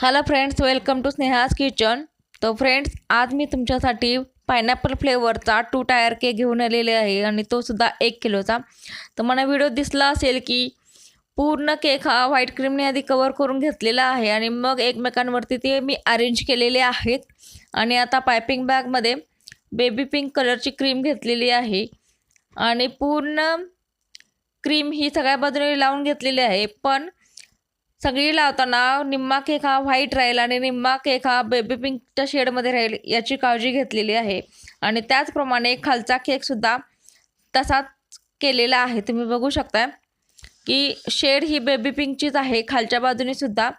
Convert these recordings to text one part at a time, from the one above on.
Hello friends, welcome to Sneha's kitchen. तो friends, आज मी तुमच्यासाठी पायनॅपल फ्लेवरचा 2 टायर केक घेऊन आलेले आहे आणि तो सुद्धा 1 किलोचा। तर मला व्हिडिओ दिसला असेल की पूर्ण केक हा व्हाईट क्रीमने आधी कवर करून घेतलेला आहे आणि मग एकमेकांवरती ते मी अरेंज केलेले आहेत। आणि आता पायपिंग बॅगमध्ये बेबी पिंक कलरची क्रीम घेतलेली आहे आणि पूर्ण क्रीम ही सगळ्या बाजूने लावून घेतलेली आहे। पण सगळी लावताना निम्मा केक हा व्हाईट राहील आणि निम्मा केक हा बेबी पिंकच्या शेडमध्ये राहील याची काळजी घेतलेली आहे। आणि त्याचप्रमाणे खालचा केकसुद्धा तसाच केलेला आहे। तुम्ही बघू शकता की शेड ही बेबी पिंकचीच आहे खालच्या बाजूने सुद्धा।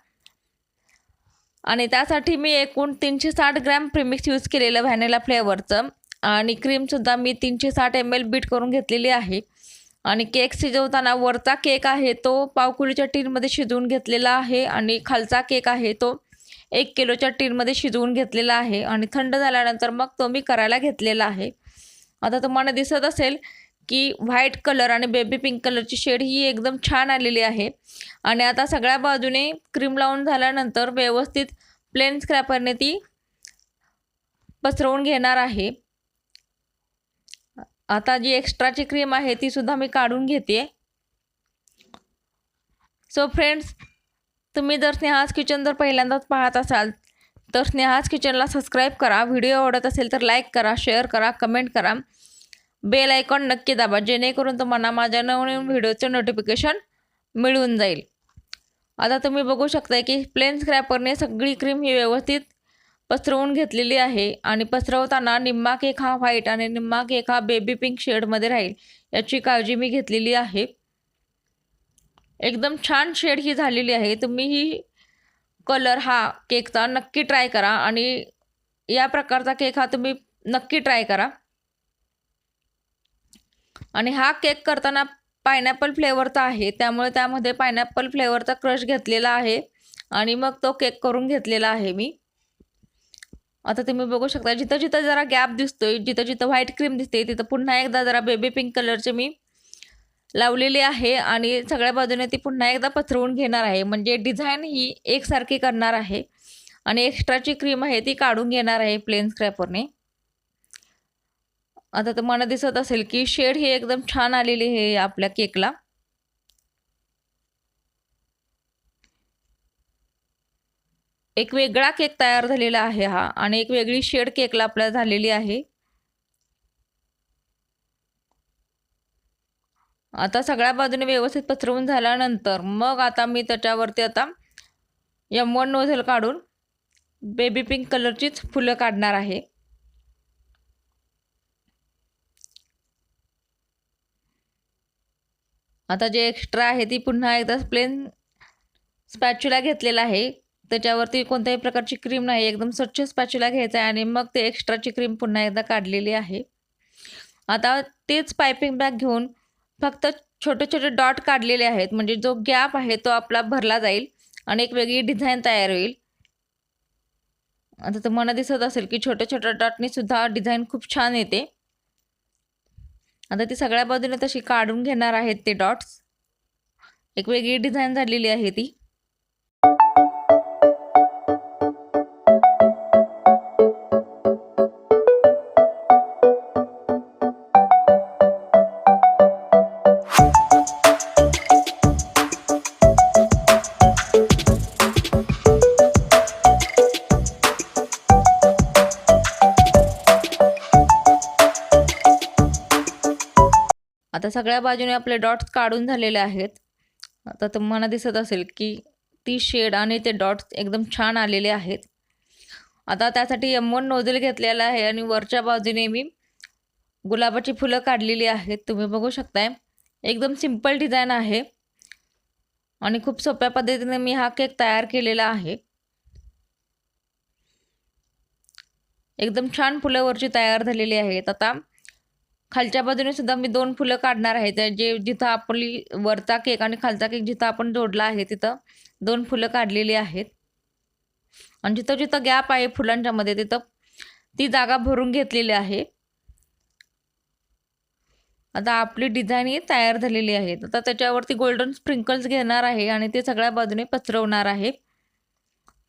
आणि त्यासाठी मी एकूण 360 ग्रॅम प्रीमिक्स यूज केलेलं व्हॅनिला फ्लेवरचं आणि क्रीमसुद्धा मी 360 ml बीट करून घेतलेली आहे। आणि केक शिजवताना वरचा केक आहे तो पावकुळीच्या टीनमध्ये शिजवून घेतलेला आहे आणि खालचा केक आहे तो 1 किलोच्या टीनमध्ये शिजवून घेतलेला आहे आणि थंड झाल्यानंतर मग तो मी करायला घेतलेला आहे। आता तुम्हाला दिसत असेल की व्हाईट कलर आणि बेबी पिंक कलरची शेड ही एकदम छान आलेली आहे। आणि आता सगळ्या बाजूने क्रीम लावून झाल्यानंतर व्यवस्थित प्लेन स्क्रॅपरने ती पसरवून घेणार आहे। आता जी एक्स्ट्राची क्रीम आहे ती सुद्धा मी काढून घेते। सो फ्रेंड्स, तुम्ही जर स्नेहाज किचन जर पहिल्यांदाच पाहत असाल तर स्नेहाज किचनला सबस्क्राईब करा। व्हिडिओ आवडत असेल तर लाईक करा, शेअर करा, कमेंट करा, बेल आयकॉन नक्की दाबा जेणेकरून तुम्हाला माझ्या नवीन व्हिडिओचे नोटिफिकेशन मिळून जाईल। आता तुम्ही बघू शकता की प्लेन स्क्रॅपरने सगळी क्रीम ही व्यवस्थित पसरवून घेतलेली आहे आणि पसरवताना निम्मा केक हा व्हाईट आणि निम्मा केक हा बेबी पिंक शेडमध्ये राहील याची काळजी मी घेतलेली आहे। एकदम छान शेड ही झालेली आहे। तुम्ही ही कलर हा केकचा नक्की ट्राय करा आणि या प्रकारचा केक हा तुम्ही नक्की ट्राय करा। आणि हा केक करताना पायनॅपल फ्लेवरचा आहे त्यामुळे त्यामध्ये पायनॅपल फ्लेवरचा क्रश घेतलेला आहे आणि मग तो केक करून घेतलेला आहे मी। आता तुम्ही बघू शकता जिथं जिथं जरा गॅप दिसतोय, जिथं जिथं व्हाईट क्रीम दिसते तिथं पुन्हा एकदा जरा बेबी पिंक कलरचे मी लावलेली आहे आणि सगळ्या बाजूने ती पुन्हा एकदा पसरवून घेणार आहे म्हणजे डिझाईन ही एकसारखी करणार आहे। आणि एक्स्ट्राची क्रीम आहे ती काढून घेणार आहे प्लेन स्क्रॅपरने। आता तुम्हाला दिसत असेल की शेड ही एकदम छान आलेली आहे आपल्या केकला। एक वेगळा केक तयार झालेला आहे हा आणि एक वेगळी शेड केकला आपल्या झालेली आहे। आता सगळ्या बाजूने व्यवस्थित पसरवून झाल्यानंतर मग आता मी त्याच्यावरती आता M1 नोझल काढून बेबी पिंक कलरचीच फुलं काढणार आहे। आता जे एक्स्ट्रा आहे ती पुन्हा एकदा प्लेन स्पॅच्युला घेतलेला आहे, त्याच्यावरती कोणत्याही प्रकारची क्रीम नाही, एकदम स्वच्छ स्पॅच्युला घ्यायचा आहे आणि मग ते एक्स्ट्राची क्रीम पुन्हा एकदा काढलेली आहे। आता तेच पायपिंग बॅग घेऊन फक्त छोटे छोटे डॉट काढलेले आहेत म्हणजे जो गॅप आहे तो आपला भरला जाईल आणि एक वेगळी डिझाईन तयार होईल। आता तुम्हाला दिसत असेल की छोट्या छोट्या डॉटनी सुद्धा डिझाईन खूप छान येते। आता ती सगळ्या बाजूने तशी काढून घेणार आहेत ते डॉट्स। एक वेगळी डिझाईन झालेली आहे ती। आता सगळ्या बाजूने आपले डॉट्स काढून झालेले आहेत। आता तुम्हाला दिसत असेल की ती शेड आणि ते डॉट्स एकदम छान आलेले आहेत। आता त्यासाठी M1 नोझल घेतलेला आहे आणि वरच्या बाजूने मी गुलाबाची फुलं काढलेली आहेत। तुम्ही बघू शकताय एकदम सिंपल डिझाईन आहे आणि खूप सोप्या पद्धतीने मी हा केक तयार केलेला आहे। एकदम छान फुलं वरची तयार झालेली आहेत। आता खालच्या बाजूने सुद्धा मी 2 फुलं काढणार आहे, जे जिथं आपली वरचा केक आणि खालचा केक जिथं आपण जोडला आहे तिथं 2 फुलं काढलेली आहेत आणि जिथं जिथं गॅप आहे फुलांच्या मध्ये तिथं ती जागा भरून घेतलेली आहे। आता आपली डिझाईन ही तयार झालेली आहे। आता त्याच्यावरती गोल्डन स्प्रिंकल्स घेणार आहे आणि ते सगळ्या बाजूने पसरवणार आहे।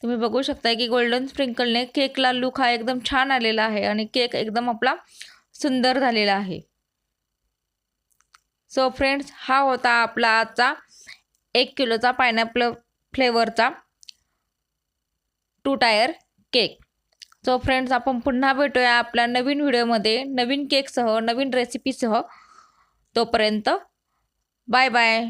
तुम्ही बघू शकता की गोल्डन स्प्रिंकलने केकला लुक हा एकदम छान आलेला आहे आणि केक एकदम आपला सुंदर झालेला आहे. सो फ्रेंड्स, हा होता आपला आजचा 1 किलोचा पायनॅपल फ्लेवरचा 2 टायर केक. सो फ्रेंड्स, आपण पुन्हा भेटूया आपल्या नवीन व्हिडिओमध्ये नवीन केकसह नवीन रेसिपीसह. तोपर्यंत बाय बाय.